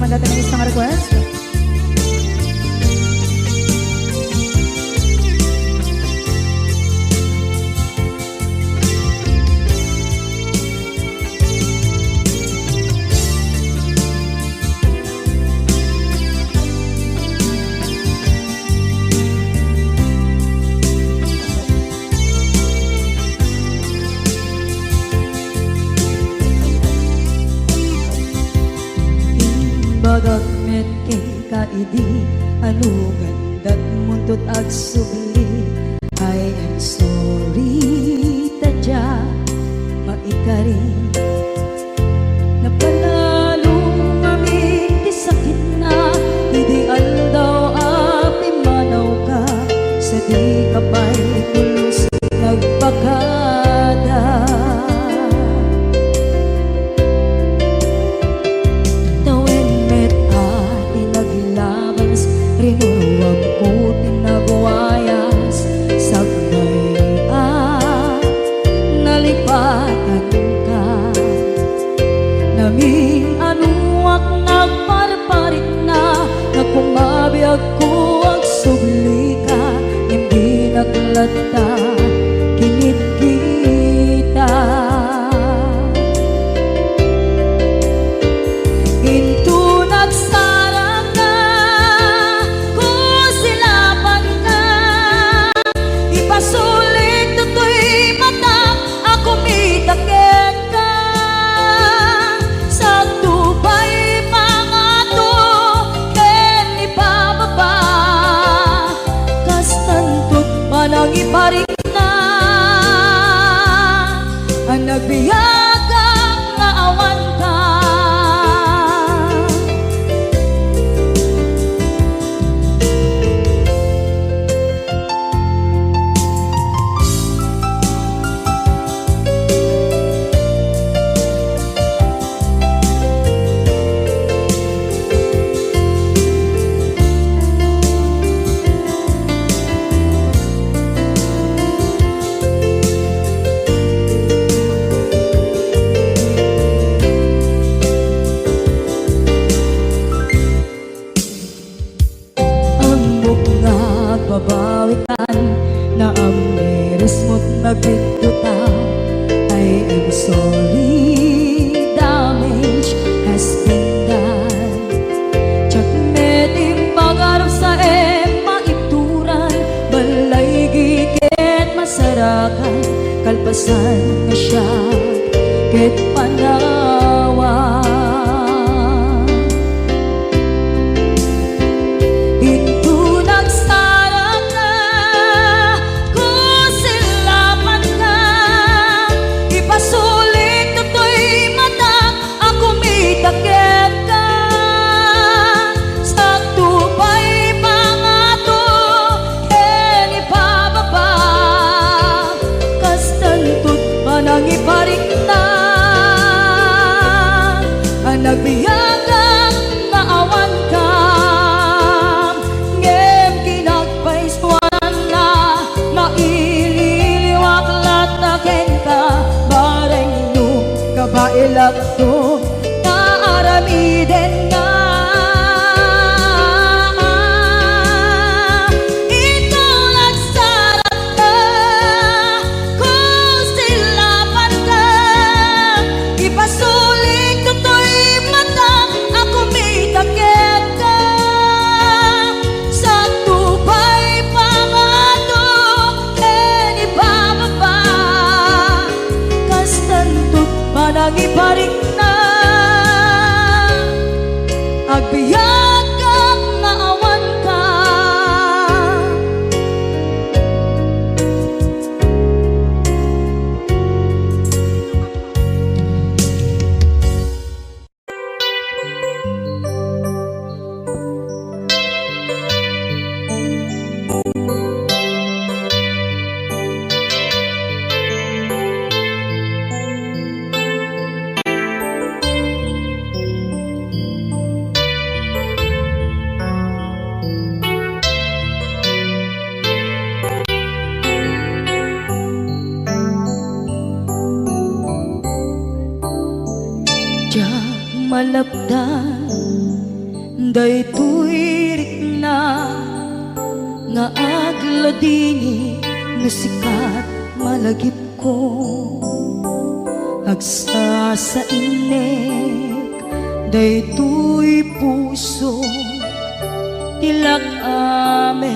man natin ang isang request. Bagat met kay kaidi ano gandat muntot ag subli. I am sorry tadya maikari napalalo kami ti sakit na ideal daw api manaw ka sa di kapay tulos nagpakada. Rinuruwag ko tinagwayas sagnay nalipatan ka naming anuak nagparparit na nagkumabiyag ko ag subli ka hindi naglata kinit kita into nagsarang ka kusilapan ka ipasulit to'y mata ako mitakit ka sa tubay pangato ken ipababa kastantot manang iparik na ang nagbiyagang nga awan ka. Babawitan na ang meres mo't nagpindutan. I am sorry, damage has been done. Tsak meting pangarap sa maituran balay gigit masarakan kalpasan na siya ket panawa. Nangiparing na ang nagbiyagang maawan ka ngem kinagpaiswan na maililiwak lataken ka bareng no kabailak to naaramiden nga. Nangiparing na agbiyak kang maawan ka. malapdan Daytoy rikna nga agladini nga sikat malagip ko agsa sa inek daytoy puso tilak ame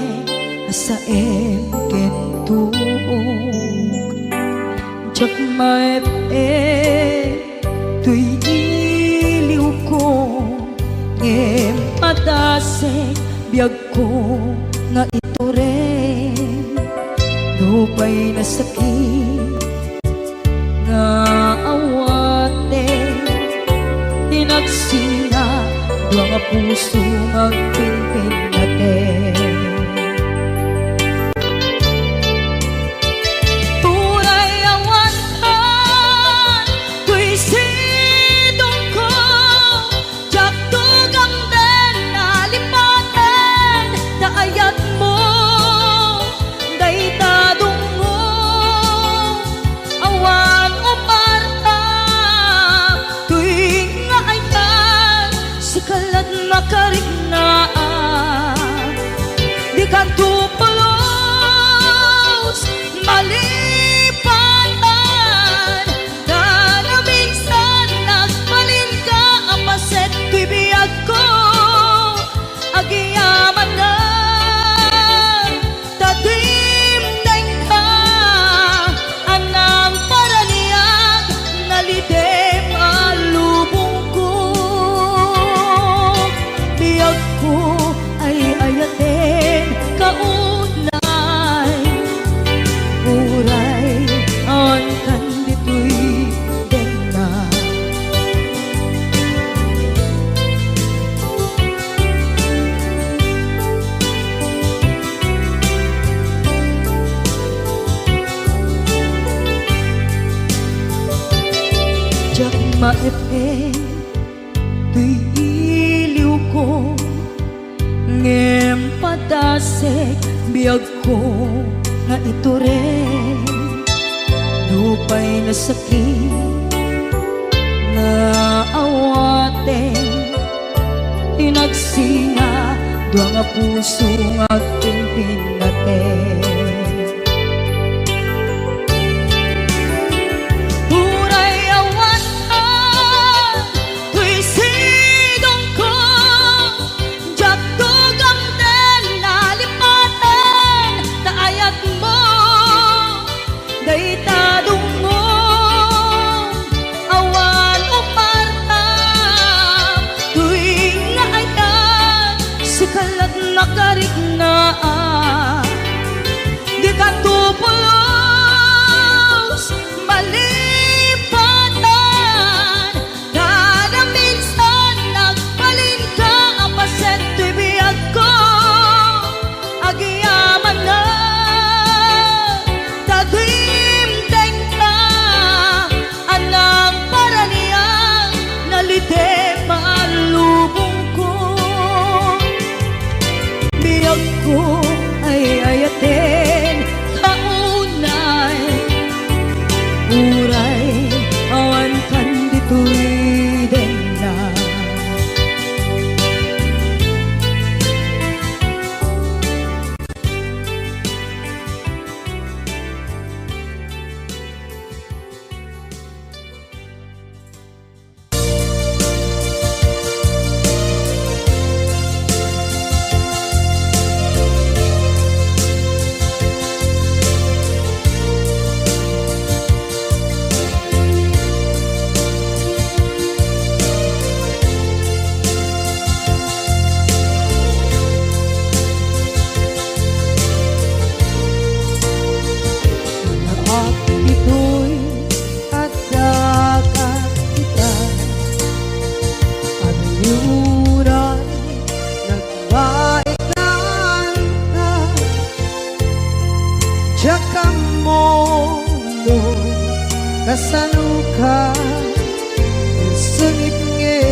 asaem kentuog jak maep tuy iliw ko ngem patasek biyag ko nga ito rin lupay na sakit nga awate tinagsinga dua nga puso magpinpin natin turay awantan tuy sidong ko jak tugang den nalipaten daayat mo daytadong mo awan o parta tuwing nga aytan sikalat makarignaan di ka tupulos malipatan na na minsan nagbalin ka apaset tuy biyag ko agiyaman na tatimdeng ka anang paraniyag nalidem alubong ko biyag ko ay ayaten kaunay uray ang kandito'y denga jak maepe tuy iliw ko ngem padasek biyag ko nga ito rin lupay na sakit na awate tinagsinga dua nga puso nga pinpin natin Uray awantan tuy sidong ko jak tugang den nalipaten daayat mo daytadong mo awan o parta tuwing nga aytan sikalat makarignaan di ka tupulos malipatan kada minsan nagbalin ka apaset tuy biyag ko agiyaman na tagimdeng ka anang paraniyang nalite malubong ko biyag ko ay ayaten kaunay uray awan kandito'y denna at ito'y kadagat kita at yuray nagbaitan ka Tsaka mo no kasanuka sungit nge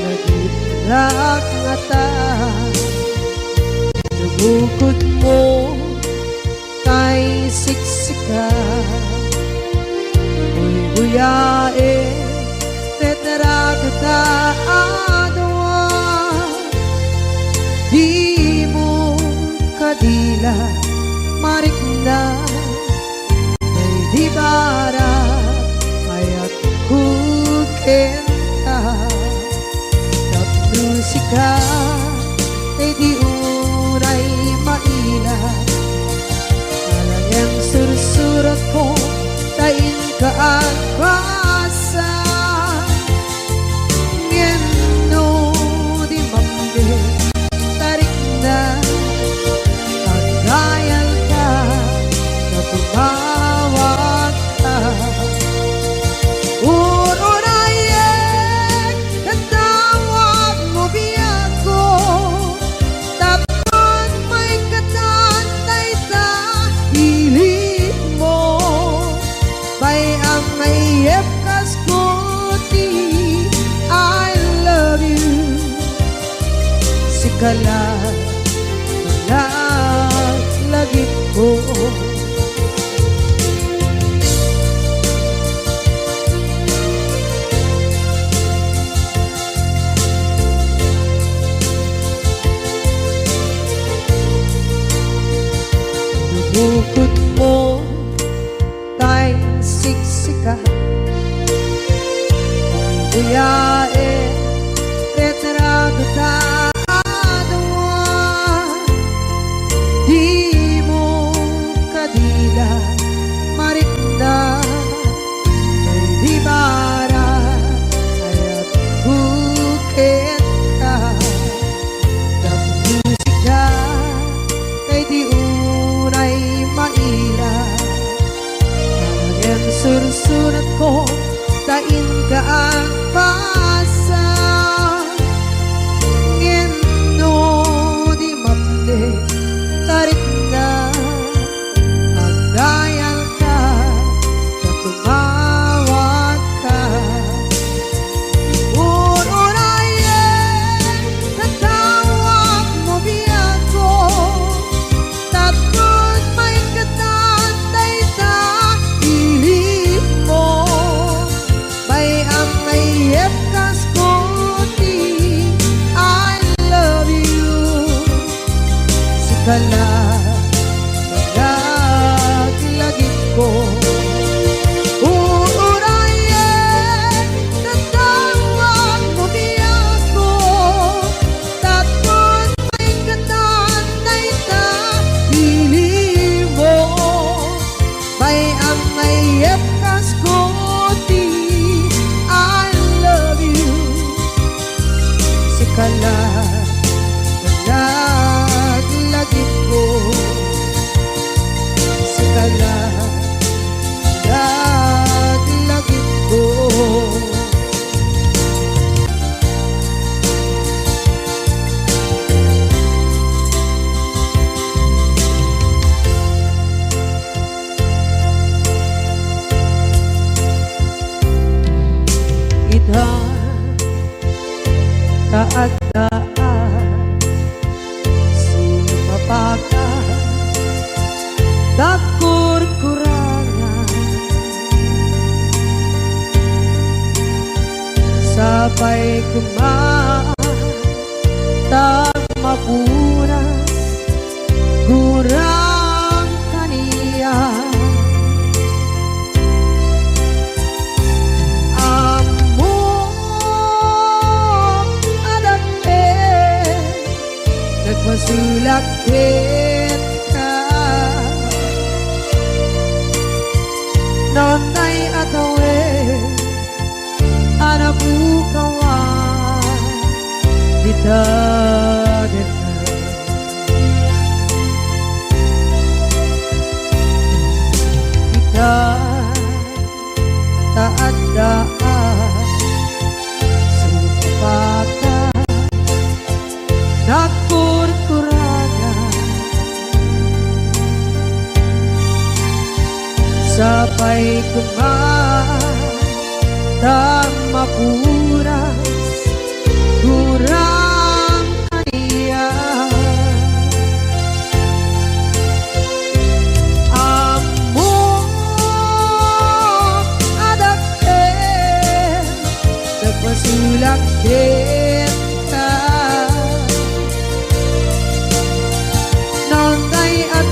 nagitrak ngata nabukod mo kay siksika Uy buyae tetragta adwa maila marikna may di bara ayat kukenta tapnusika ay di uray maila alang yang sursurat ko tain ka at basa ngeno di mambe tarik na pagdayal ka na tumawag ka urunayek katawag mo biyak ko tapon may katantay ta hilig mo bay ang mayep kas kuti I love you sikala lagi ko bukod mo tay siksika buyae retrato tadawa di mo kadila marikna may di bara ayat bukit ka musika kay di unay maila ang sursurat ko tain ka ang pasa ngeno di mamde tarik na ang dayal ka na tumawag ka urunayek katawag mo biyak ko tapos may katantay ta hilig mo bay ang mayep kas kuti I love you sikala lagi ko urunayek katawag mo biyak ko tapos may katantay ta hilig mo bay ang mayep kas kuti I love you sikala lagi ko sikala lagi ko idhan kaagdaan sumapaka dakur-kurangan sabay kumaan tag mapunas gurang kaniya masulakit ka nonay atawe anabukawan dita dita kita taadaan supaka nakur-kurangan sabay kumaan dan mapuras kurang kaniya amo adake nagpasulak kita nonday at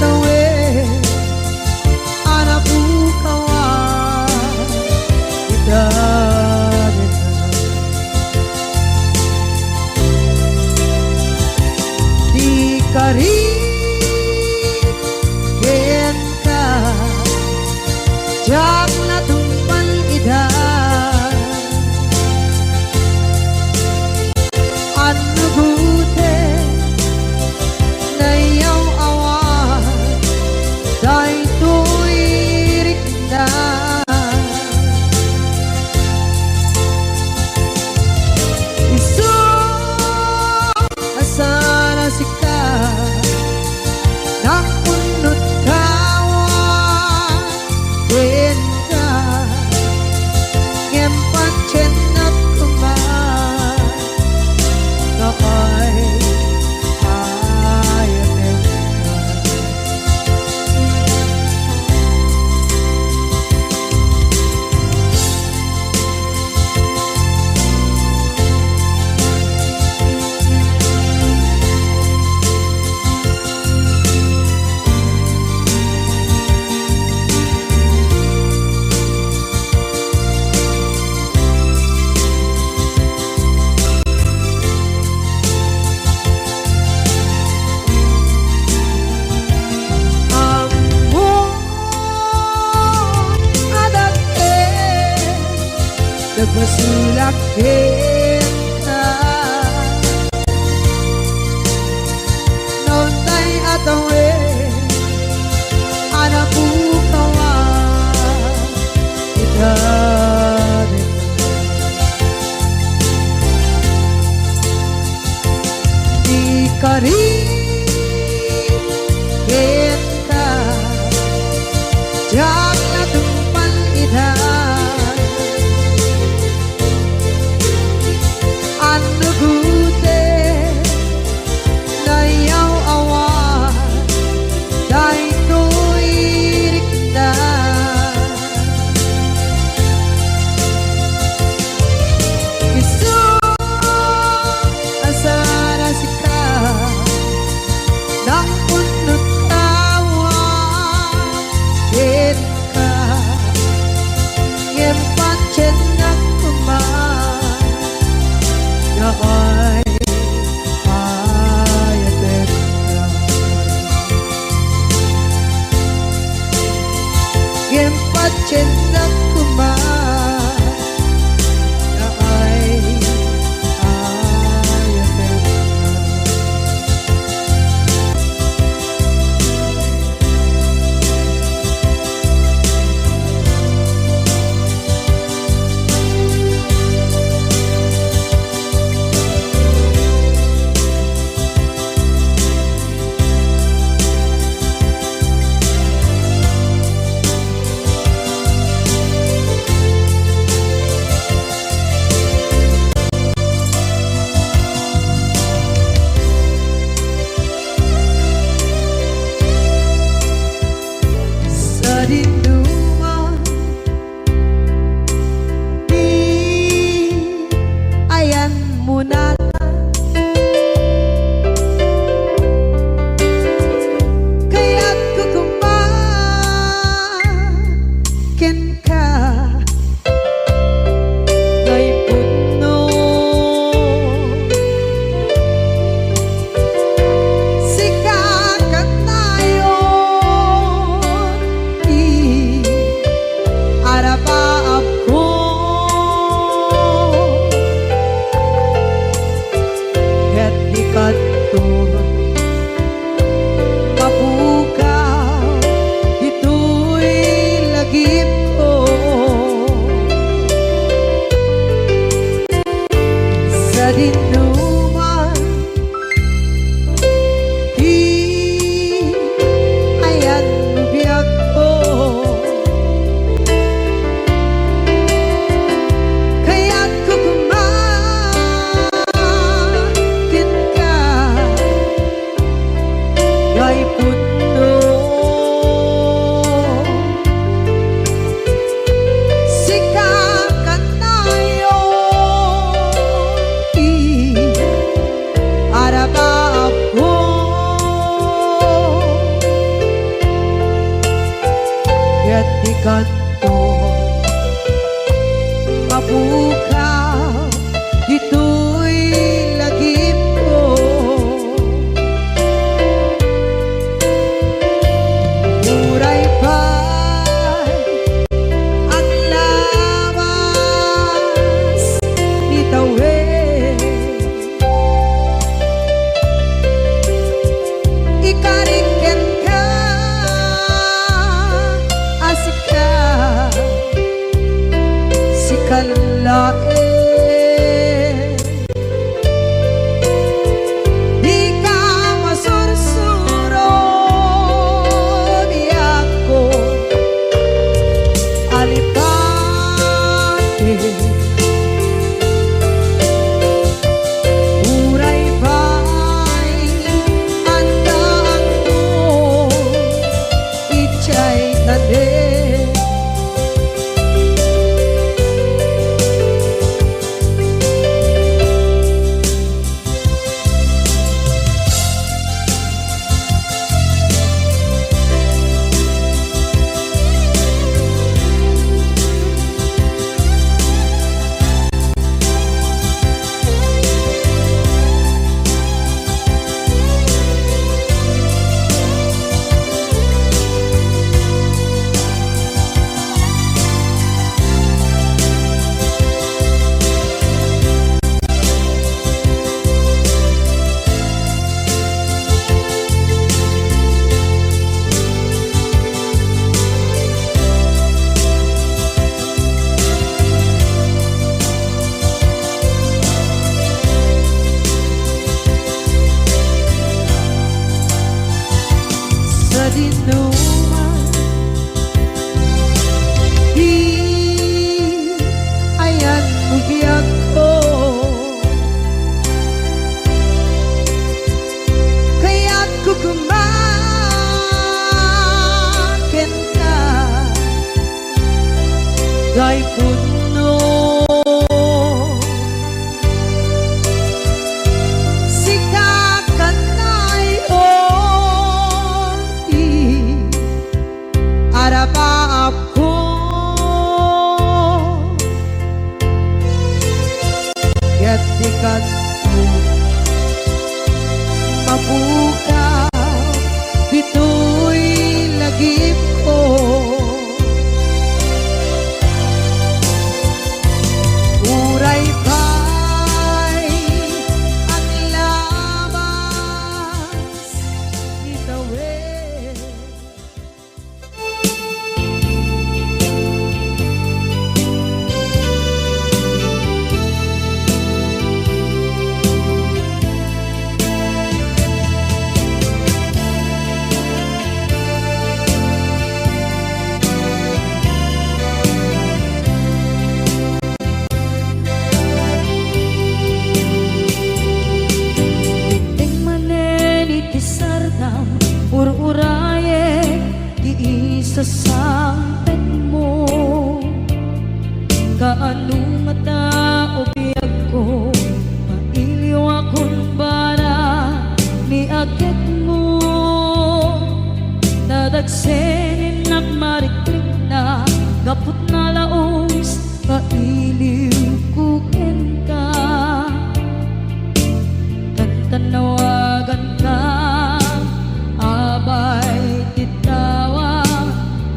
masulak kita noon tay atawe anak bukawa kita di kari kita jaga tumpan ita anu gute nayaw awan dai tuirikda isu asara sika nang punut tawa kita ngempat cenak kuman na ay ayatet ngempat cenak kuman na ay ayatet sa dinduman di ayan muna kaya't kukumakin ka kay puno sikakat nayon arabaab ko ket di kanto mapukaw ito'y lagip ko sa dinuman di ayan biyak ko kaya't kukumakin ka kay puno sikakat nayon arabaab ko kaya't di kanto mapukaw ito'y lagip ko muray pa'y ang lawas ni tawe ikariken ka asika sikalae di ka masursuro di ako alipate muray pa'y andaan mo ichay tade day puno. Sikakanay oti arapa ako yatikat mabuka dito'y lagip ko. Uray pa'y ang labas itawid. Ur-uraye di isasampet mo kaano mata o biyag ko mailiw akong bara ni agad mo nadagsenin at mariklik na gapot na laos mailiw kukin ka tantanawagan ka abay titawa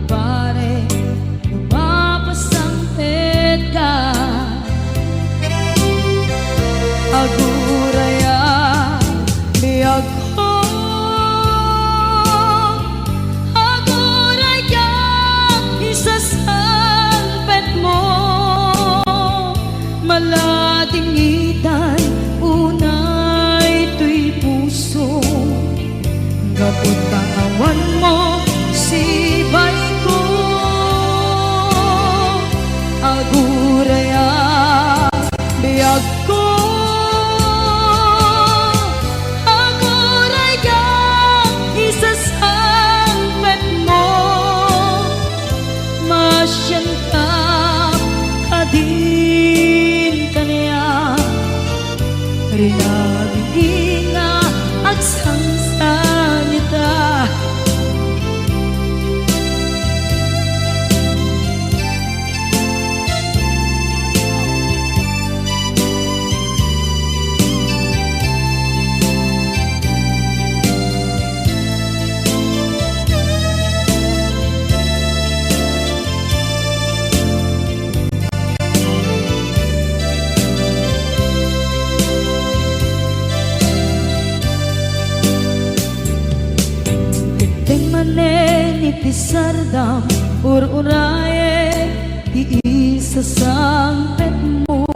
pare lumapasangpet ka aguraya biyag ko aguraya isasangpet mo maladingitan unay tuy puso kapot katawan mo sibay ko aguraya biyag ko aguraya isasangpet mo masyan ka kadin kaniya rinabing nga agsangsan ita. Itisardam ur-uraye di isasampet mo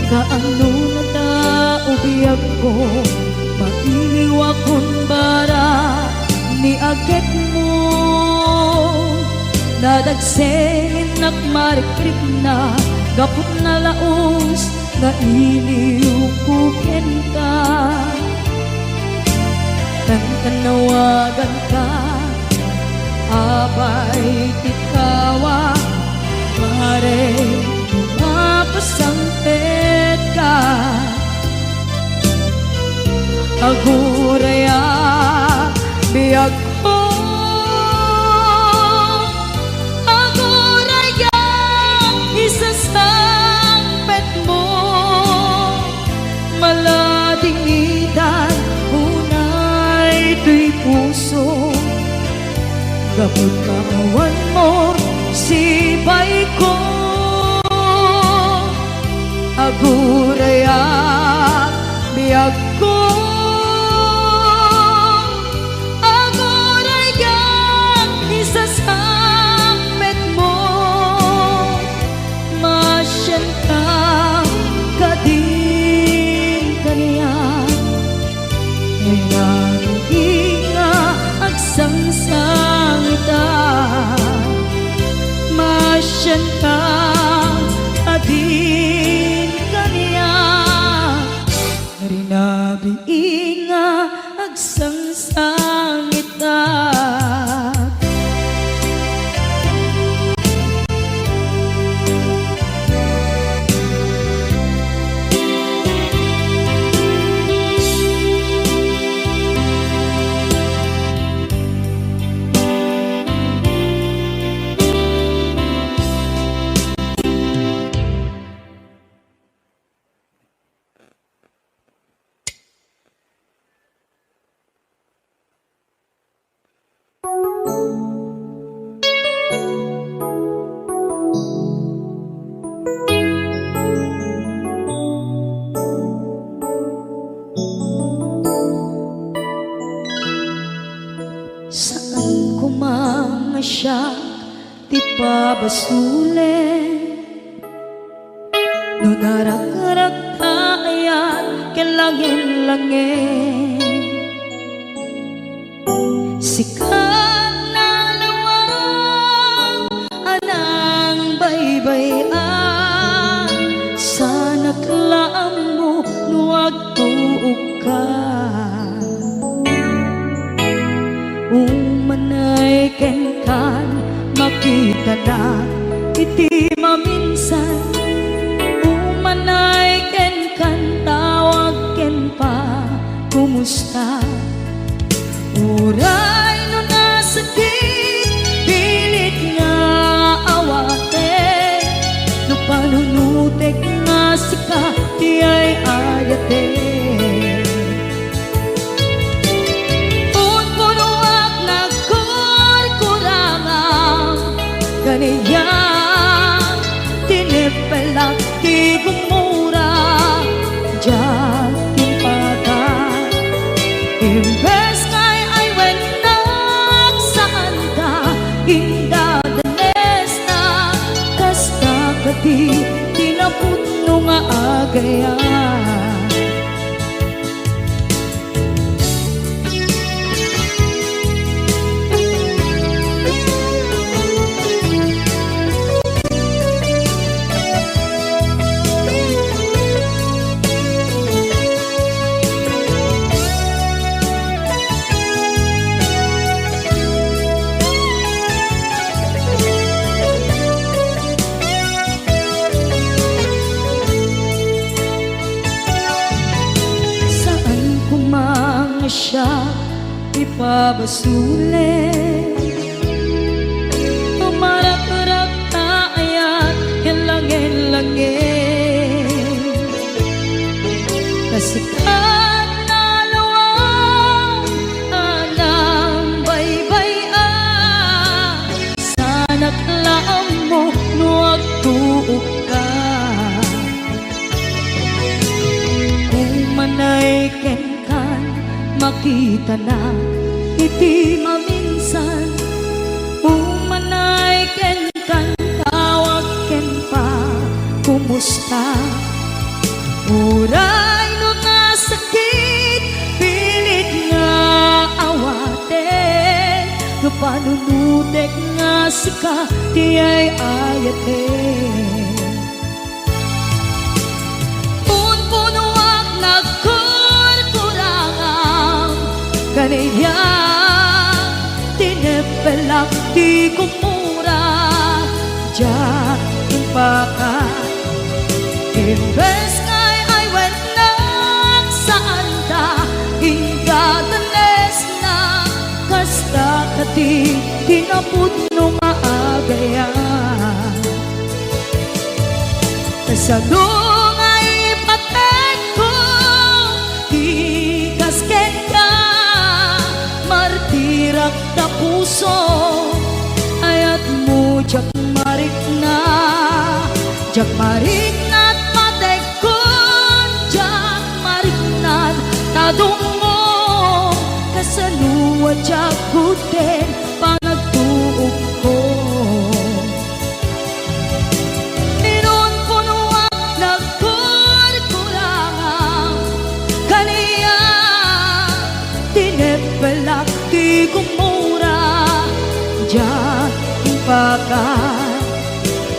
kaano na tao biyag ko mailiw akong bara ni agad mo nadagsenin at marikrik na gapot na laos na iliw kukin ka tanawagan ka abay titawa pare lumapasangpet ka aguraya biyag ko aguraya isasangpet mo maladingitan tuy puso kapag kawan mo sibay ko aguraya biyag ko aguraya isasangpet mo masyan ka kadin kaniya sangsang ita masyan ka adin kaniya rinabiin nga agsangsang ita Saan ko mga siya di pabasulin, no narak-arak tayan kilangin-langin. Sikat na lawang anang baybayan, sana klaam mo nuwag tuog ka. Umanay ken kan makita na iti maminsan, umanay ken kan tawag ken pa kumusta. Uray no nasakit pilit nga awate, no panunutek nga sika di ay ayate. Kaniya tinipelak di gumura diyan timpagan. Imbes kay ay wenak saan ka indadanes na, kasta kati tinaputno nga agayan. Siya ipabasulit, umarak-arak tayan kilangin-langin. Kasikat na lawang anang baybayan, sana klaam mo nuwag tuog ka. Umanay ken makita na iti maminsan, umanay ken kan tawag ken pa kumusta. Uray no nasakit pilit nga awate, no panunutek nga sika di ay ayate. Kaniya tinipelak di kumura diyan timpakan. Imbes kay ay wenak saan ta indadanes na, kasta kati tinaputno nga agayan. Kasano nga ipatek ko di kasken ka, martirak na puso ayat mo jak marik na at patek ko jak marik na tadong mo. Kasaluwa jak guden panagtuog ko. Inon punuak nagkurkurangan, kaniya tinipelak di kumura diyan timpakan.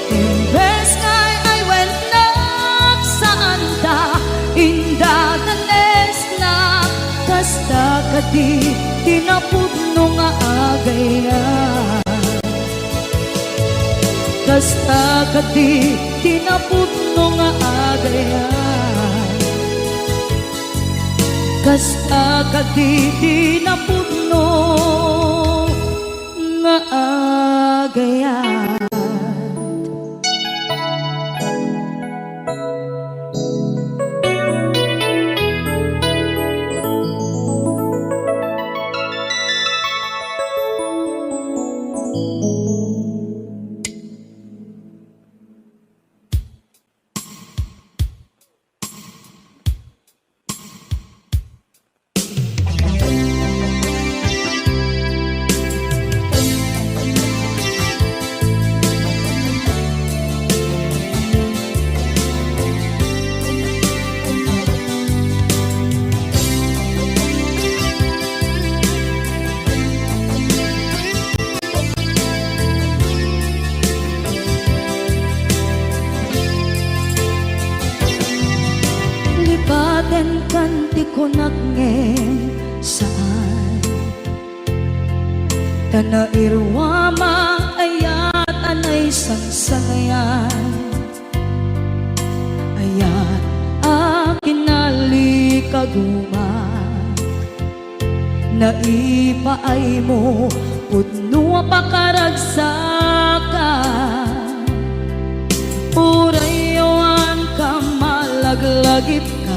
Imbes kay ay wenak saan ta indadanes na, kasta kati tinaputno nga agayan. Kasta kati tinaputno nga agayan. Kasta kati tinaputno nga agayan. Aten kanti ko nagngeng saan Tanairwama ayat anay sangsanayan Ayat akin nalikaguma Naipaay mo pudno pakaragsakan Urayawan ka malaglagip ka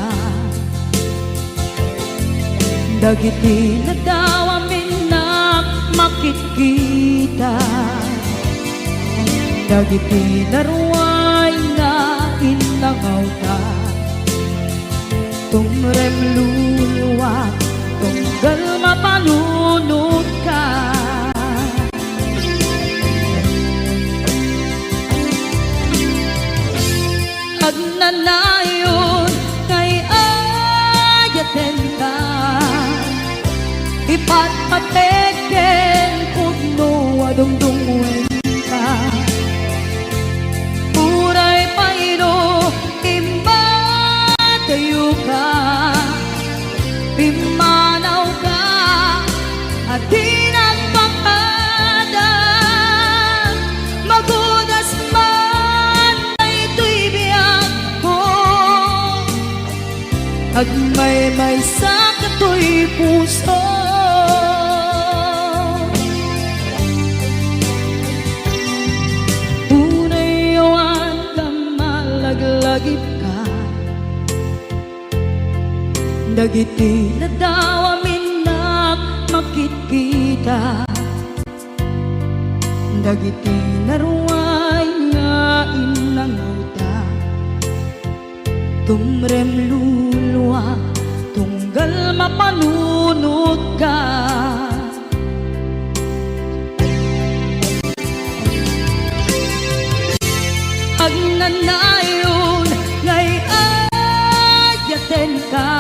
Dagiti na daw amin na makikita Dagiti na ruway na inangaw ka Tumrem luluwa tunggal mapalunod ka Agnanayon kay ayaten ka Ipatpateken pugno adungdungwen ka Uray payro imatayo ka Pimanaw ka at di nagpakada Magudas man ay ito'y biyak ko Agmay-may sa kato'y puso Unayawan ka malaglagip ka Dagiti na daw amin na makikita Dagiti na ruway nga inangauta Tumrem luluwa tunggal mapanunod ka Agnanayon ngay ayaten ka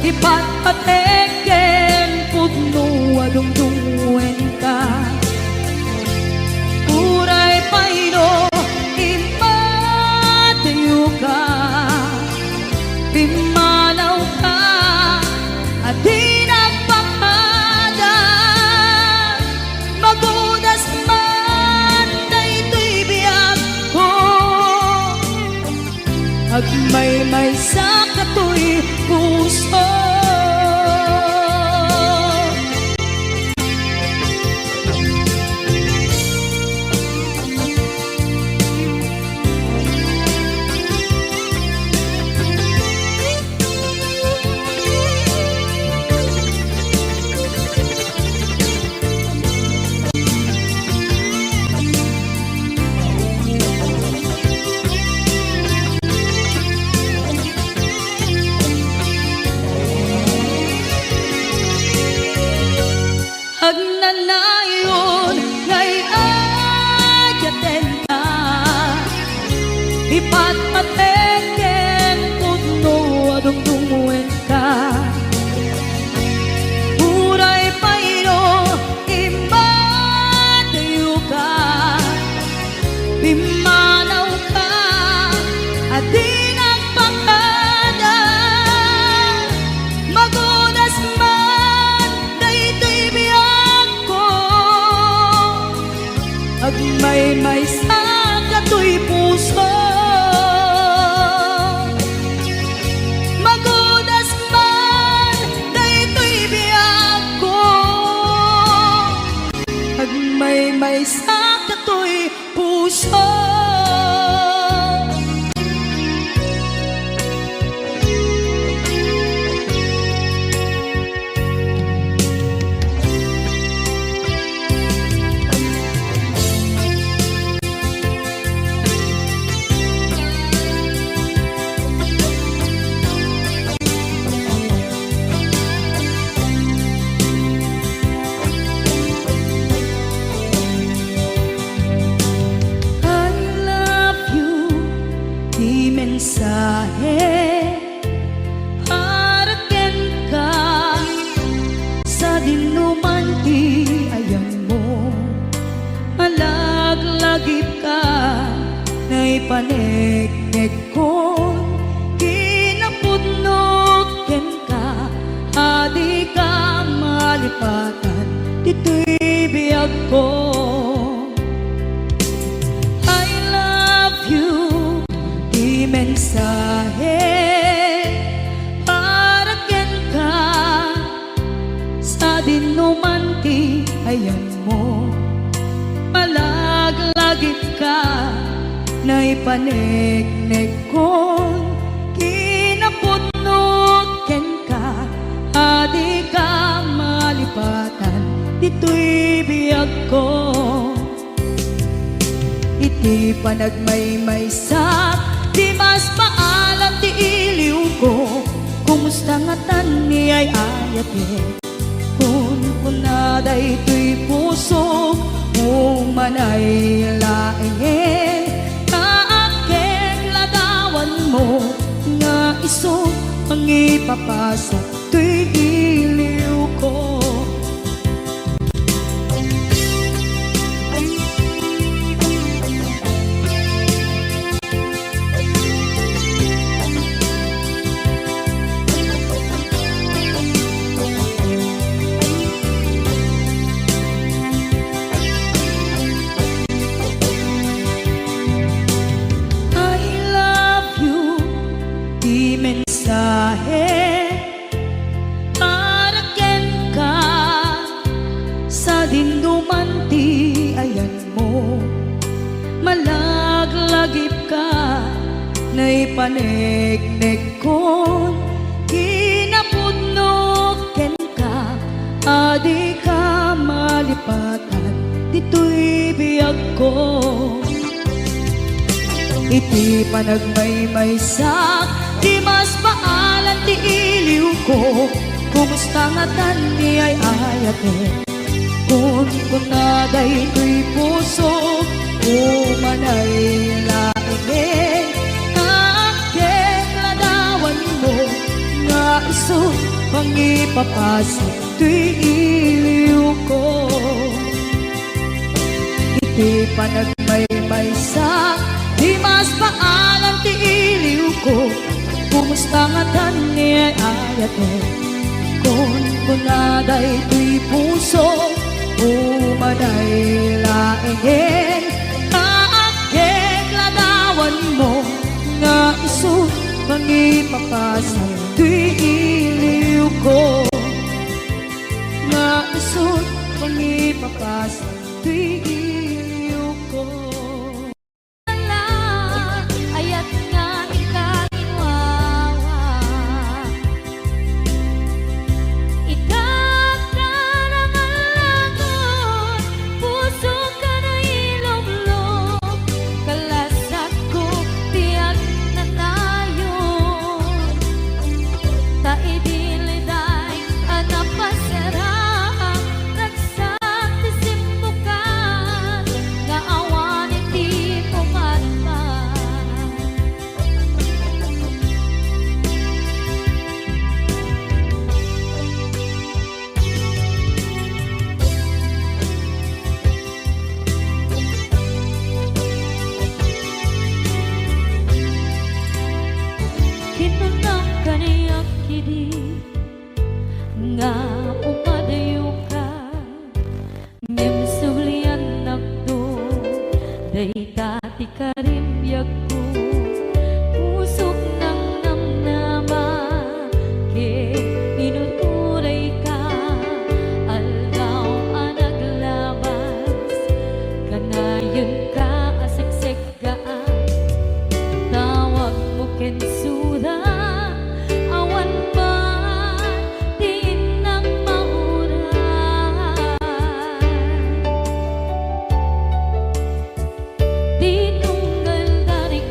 Ipatpateken pudno adungdungwen ka Uray payno imatayo ka Pimanaw ka at di nagpakada Magudas man na ito'y biyak ko Agmay-may sa kato'y puso Agnanayon ngay ayaten ka Ipatpateken pudno adungdungwen ka Uray payno imatayo ka Pimanaw ka at di nagpakada Magudas man na ito'y biyak ko Agmay-may sa kato'y puso Magudas man na ito'y biyak ko Agmay-may sa kato'y puso mensahe haraken ka sa dinuman ti ayan mo malaglagip ka na ipanegnek ko kinapudno malipatan, dito'y biyag ko. I love you, di mensahe para ken ka sa dinumanti ayan mo. Malaglagip ka na ipanegnek kon kinapudnot ken ka, adi ka malipatan, dito'y biyag ko. Iti panagmaymaysak, di mas maalam ti iliw ko, kumusta nga tan ni ay ayate, kun kunaday to'y puso umanay laeng, kaakeng ladawan mo nga iso pangipapasa to'y iliw ko. Mensahe para ken ka sa dindumanti ayan mo. Malaglagip ka na ipanegnek kon kinapudnok ken ka, adi ka malipatan, dito'y biyag ko. Iti panagmaymaysak, di mas maalan ti iliw ko, kumusta nga tan ni ay ayate, kun kunaday to'y puso umanay laeng, kaakeng ladawan mo nga iso pangipapasa to'y iliw ko. Iti panagmaymaysak, di mas maalam ti iliw ko, kumusta nga tan ni ay ayate, kun kunaday to'y puso umanay laeng, kaakeng ladawan mo nga iso pangipapasa to'y iliw ko, nga iso pangipapasa to'y iliw ko. Nga umadayo ka, ngem sulian nakdo, day dati ka rin biyag ko, pusok ng namnama, ke minuturay ka, aldaw anaglabas, kanayon ka aseksek ka, tawag mo kensura, awan ba di tunggal darik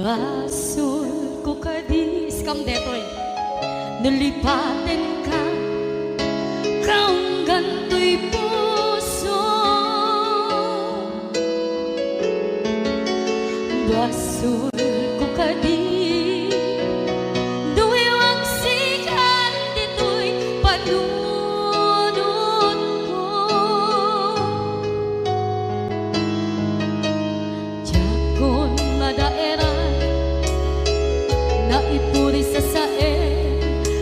Basol ko kadis kam detoy nalipaten ka kaong ganto'y puso. Basol ko kadis duwewang sikat dito'y panunod ko. Jakon madaeran na ipuri sa sae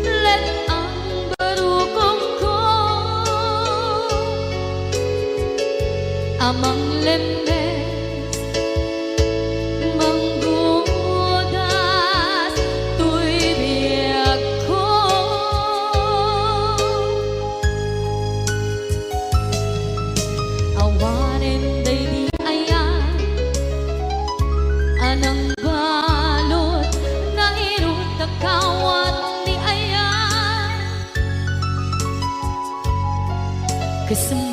let ang barukong ko amang lemes manggudas tuy biyak ko. Awanen day di ayan anang balot na irot kakawat ni ayan. Kasama